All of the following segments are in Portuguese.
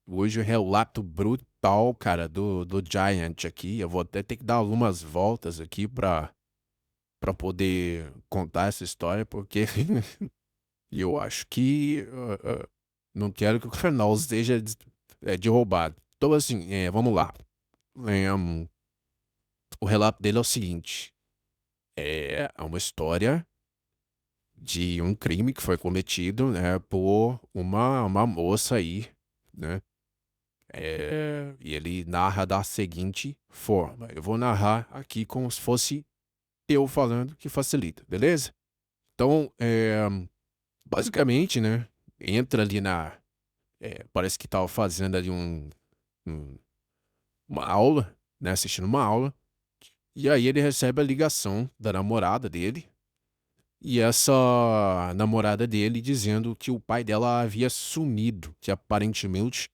Hoje o relato brutal, cara, do Giant aqui. Eu vou até ter que dar algumas voltas aqui pra poder contar essa história, porque eu acho que não quero que o canal seja derrubado. Então, assim, vamos lá. Em, o relato dele é o seguinte: é uma história de um crime que foi cometido, né, por uma moça aí, né? E ele narra da seguinte forma. Eu vou narrar aqui como se fosse eu falando, que facilita, beleza? Então, basicamente, né? Entra ali parece que tava fazendo ali um- uma aula, né? Assistindo uma aula. E aí ele recebe a ligação da namorada dele. E essa namorada dele dizendo que o pai dela havia sumido. Que aparentemente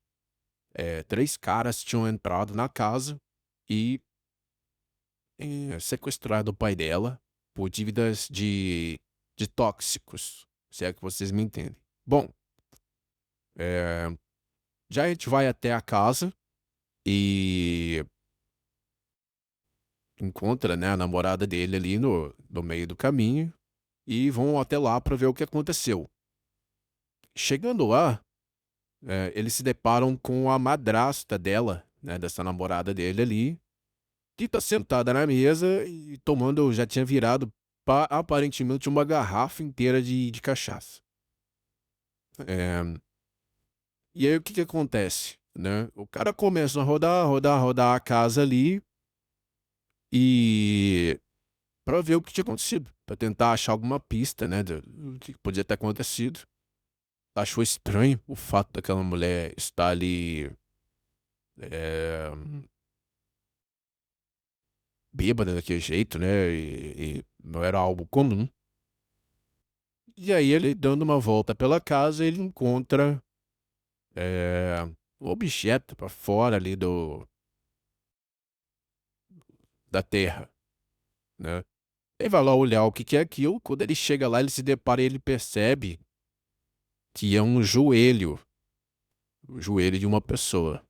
três caras tinham entrado na casa e sequestrado o pai dela por dívidas de tóxicos, se é que vocês me entendem. Bom, eh, já a gente vai até a casa e encontra, né, a namorada dele ali no meio do caminho e vão até lá para ver o que aconteceu. Chegando lá, eles se deparam com a madrasta dela, né, dessa namorada dele ali, que tá sentada na mesa e tomando, já tinha virado aparentemente uma garrafa inteira de cachaça. É, e aí o que que acontece, né? O cara começa a rodar, rodar, rodar a casa ali e para ver o que tinha acontecido, para tentar achar alguma pista, né, do que podia ter acontecido. Achou estranho o fato daquela mulher estar ali é, bêbada daquele jeito, né? E não era algo comum. E aí ele dando uma volta pela casa, ele encontra um objeto para fora ali da terra, né? Ele vai lá olhar o que que é aquilo. Quando ele chega lá, ele se depara e ele percebe que é um joelho, o joelho de uma pessoa.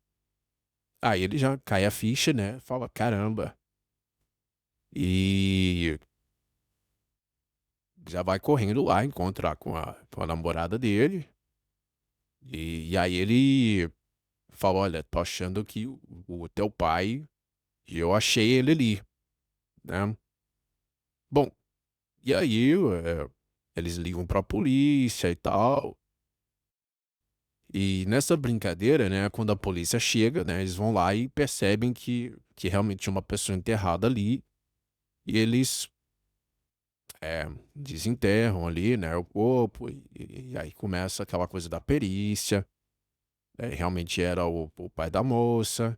Aí ele já cai a ficha, né? Fala, caramba. E já vai correndo lá encontrar com a namorada dele. E aí ele fala, olha, tô achando que o teu pai, e eu achei ele ali, né? Bom, e aí eles ligam pra polícia e tal. E nessa brincadeira, né, quando a polícia chega, né, eles vão lá e percebem que realmente tinha uma pessoa enterrada ali. E eles desenterram ali, né, o corpo. E aí começa aquela coisa da perícia. Realmente era o pai da moça.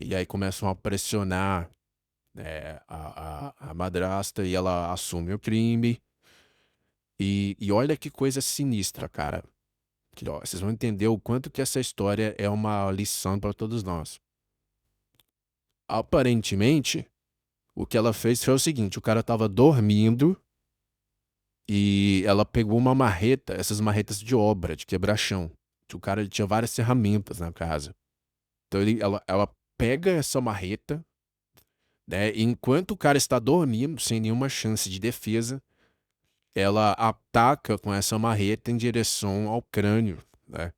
E aí começam a pressionar, a madrasta e ela assume o crime. E olha que coisa sinistra, cara. Que, ó, vocês vão entender o quanto que essa história é uma lição para todos nós. Aparentemente, o que ela fez foi o seguinte: o cara estava dormindo e ela pegou uma marreta, essas marretas de obra, de quebra-chão. Que o cara ele tinha várias ferramentas na casa. Então ela pega essa marreta, né? E enquanto o cara está dormindo, sem nenhuma chance de defesa, ela ataca com essa marreta em direção ao crânio, né?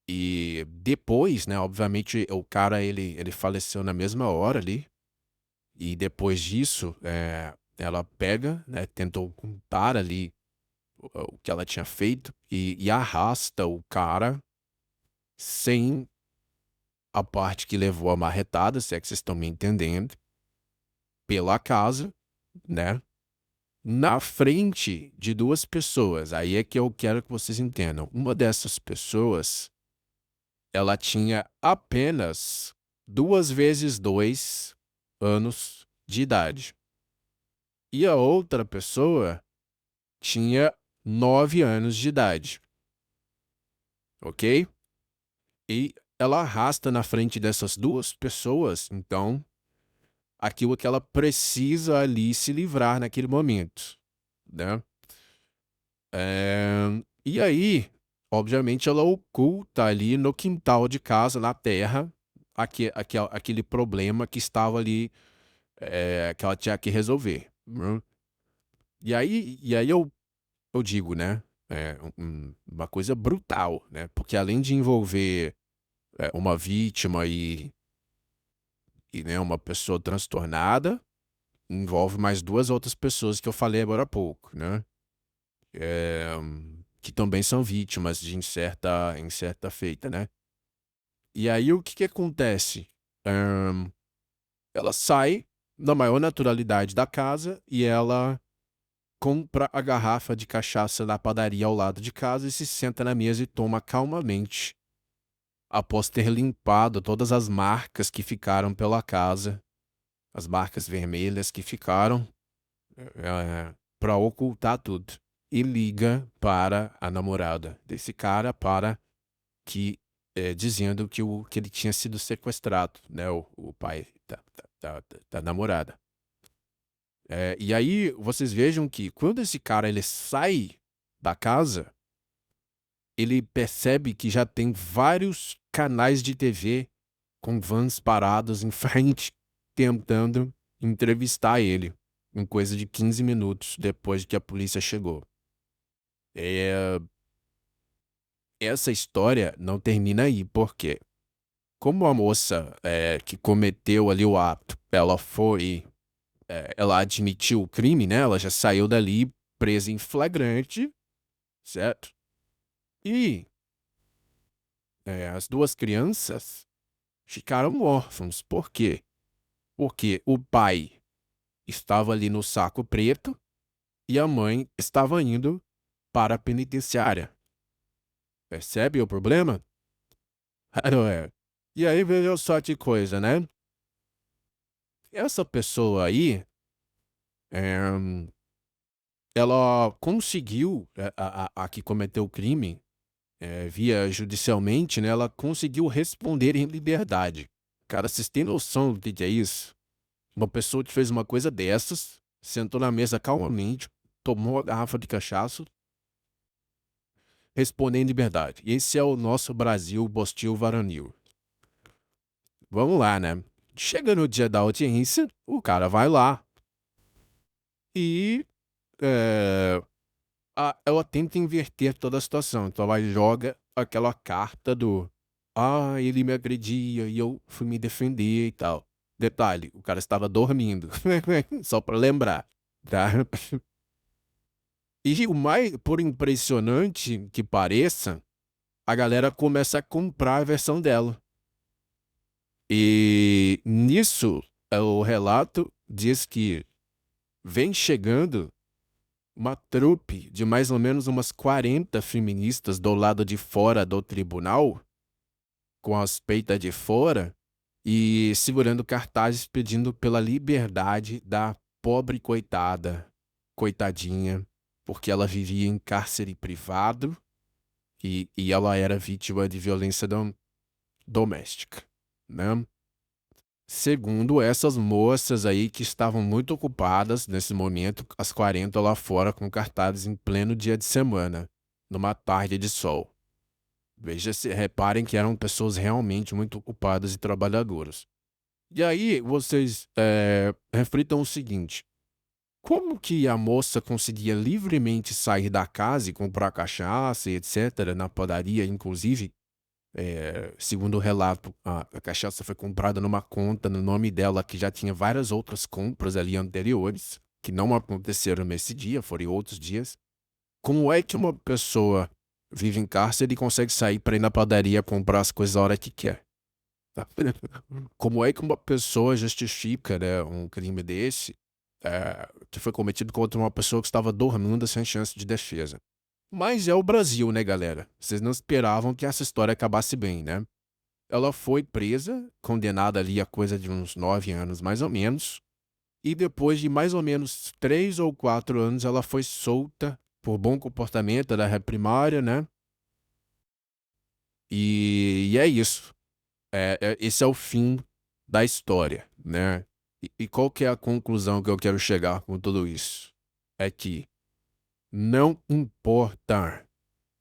E depois, né, obviamente, o cara ele faleceu na mesma hora ali. E depois disso, ela pega, né, tenta ocultar ali o que ela tinha feito e arrasta o cara sem a parte que levou a marretada, se é que vocês estão me entendendo, pela casa, né, na frente de duas pessoas. Aí é que eu quero que vocês entendam. Uma dessas pessoas, ela tinha apenas 2 vezes 2 anos de idade. E a outra pessoa tinha 9 anos de idade, ok? E ela arrasta na frente dessas duas pessoas, então, aquilo que ela precisa ali se livrar naquele momento, né? E aí, obviamente ela oculta ali no quintal de casa, na terra, aquele problema que estava ali, que ela tinha que resolver, né. E aí eu digo, né, uma coisa brutal, né, porque além de envolver, uma vítima né, uma pessoa transtornada, envolve mais 2 outras pessoas que eu falei agora há pouco, né, que também são vítimas de em certa feita, né. E aí o que que acontece? Hã, ela sai na maior naturalidade da casa e ela compra a garrafa de cachaça na padaria ao lado de casa e se senta na mesa e toma calmamente, após ter limpado todas as marcas que ficaram pela casa, as marcas vermelhas que ficaram, para ocultar tudo. E liga para a namorada desse cara para que, dizendo que ele tinha sido sequestrado, né, o pai da namorada. E aí vocês vejam que quando esse cara ele sai da casa, ele percebe que já tem vários canais de TV com vans parados em frente, tentando entrevistar ele, em coisa de 15 minutos depois que a polícia chegou. Eh, essa história não termina aí, porque como a moça, que cometeu ali o ato, ela admitiu o crime, né, ela já saiu dali presa em flagrante, certo? E, as 2 crianças ficaram órfãos. Por quê? Porque o pai estava ali no saco preto e a mãe estava indo para a penitenciária. Percebe o problema? Não é? E aí veja só que coisa, né? Essa pessoa aí, eh, ela conseguiu, a que cometeu o crime, via judicialmente, né, ela conseguiu responder em liberdade. Cara, vocês têm noção do que é isso? Uma pessoa que fez uma coisa dessas, sentou na mesa calmamente, tomou uma garrafa de cachaça, respondeu em liberdade. Esse é o nosso Brasil bostil varonil. Vamos lá, né? Chega no dia da audiência, o cara vai lá e eh, ela tenta inverter toda a situação. Então ela joga aquela carta do ele me agredia e eu fui me defender e tal. Detalhe, o cara estava dormindo. Só pra lembrar, tá? E o mais, por impressionante que pareça, a galera começa a comprar a versão dela. E nisso, o relato diz que vem chegando uma trupe de mais ou menos umas 40 feministas do lado de fora do tribunal, com as peitas de fora, e segurando cartazes pedindo pela liberdade da pobre coitada, coitadinha, porque ela vivia em cárcere privado e ela era vítima de violência doméstica, né? Segundo essas moças aí que estavam muito ocupadas nesse momento, as 40 lá fora com cartazes em pleno dia de semana, numa tarde de sol. Veja se reparem que eram pessoas realmente muito ocupadas e trabalhadoras. E aí vocês, reflitam o seguinte: como que a moça conseguia livremente sair da casa e comprar cachaça e etcétera, na padaria inclusive, segundo o relato, a cachaça foi comprada numa conta no nome dela que já tinha várias outras compras ali anteriores, que não aconteceram nesse dia, foram em outros dias. Como é que uma pessoa vive em cárcere e consegue sair para ir na padaria comprar as coisas a hora que quer? Tá? Como é que uma pessoa justifica, né, um crime desse, que foi cometido contra uma pessoa que estava dormindo sem chance de defesa? Mas é o Brasil, né, galera? Vocês não esperavam que essa história acabasse bem, né? Ela foi presa, condenada ali a coisa de uns 9 anos mais ou menos, e depois de mais ou menos 3 ou 4 anos ela foi solta por bom comportamento da reprimária, né? E é isso. Esse é o fim da história, né? E qual que é a conclusão que eu quero chegar com tudo isso? É que não importa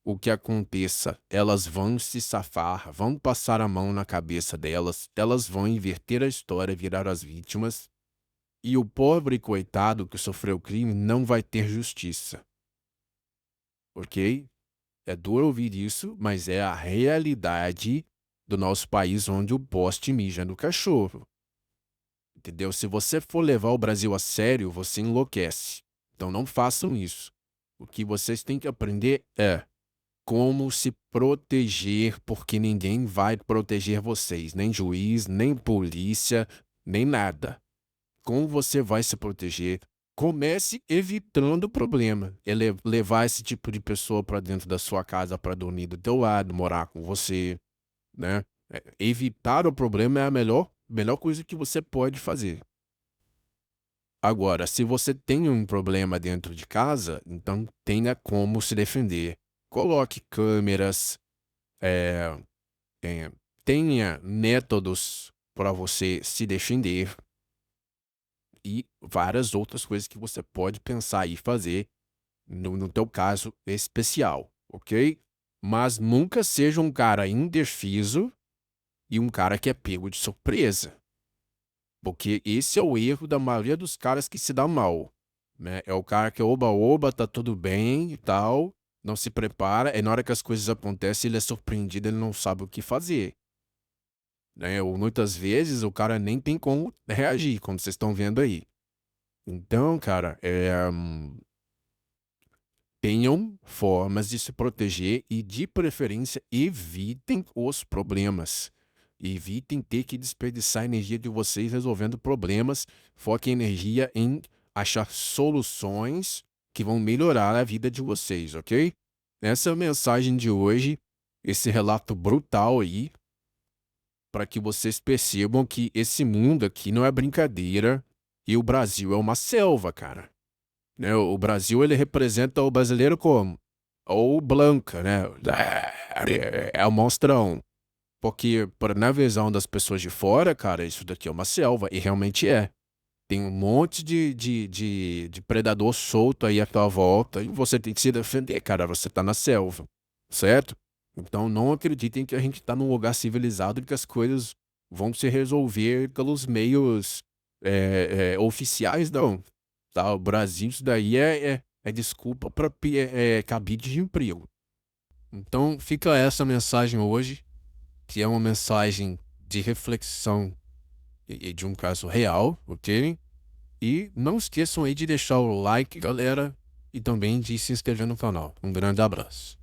o que aconteça, elas vão se safar, vão passar a mão na cabeça delas, elas vão inverter a história, virar as vítimas, e o pobre coitado que sofreu o crime não vai ter justiça. Ok? É duro ouvir isso, mas é a realidade do nosso país onde o poste mija no cachorro. Entendeu? Se você for levar o Brasil a sério, você enlouquece. Então não façam isso. O que vocês têm que aprender é como se proteger, porque ninguém vai proteger vocês, nem juiz, nem polícia, nem nada. Como você vai se proteger? Comece evitando o problema. É levar esse tipo de pessoa para dentro da sua casa para dormir do teu lado, morar com você, né? Evitar o problema é a melhor coisa que você pode fazer. Agora, se você tem um problema dentro de casa, então tenha como se defender. Coloque câmeras, eh, tenha métodos para você se defender e várias outras coisas que você pode pensar e fazer no teu caso especial, ok? Mas nunca seja um cara indefeso e um cara que é pego de surpresa. Porque esse é o erro da maioria dos caras que se dá mal, né? É o cara que oba-oba, tá tudo bem e tal, não se prepara, e na hora que as coisas acontecem, ele é surpreendido, ele não sabe o que fazer, né? Ou muitas vezes o cara nem tem como reagir, como vocês estão vendo aí. Então, cara, tenham formas de se proteger e, de preferência, evitem os problemas. Evitem ter que desperdiçar a energia de vocês resolvendo problemas. Foquem energia em achar soluções que vão melhorar a vida de vocês, ok? Essa é a mensagem de hoje, esse relato brutal aí, para que vocês percebam que esse mundo aqui não é brincadeira e o Brasil é uma selva, cara, né? O Brasil, ele representa o brasileiro como? Ou Blanca, né? É o monstrão. Porque, na visão das pessoas de fora, cara, isso daqui é uma selva. E realmente é. Tem um monte de predador solto aí à tua volta. E você tem que se defender, cara. Você tá na selva. Certo? Então não acreditem que a gente tá num lugar civilizado e que as coisas vão se resolver pelos meios oficiais, não. Tá? O Brasil, isso daí é desculpa para cabide de emprego. Então fica essa mensagem hoje, que é uma mensagem de reflexão e de um caso real, ok? E não esqueçam aí de deixar o like, galera, e também de se inscrever no canal. Um grande abraço.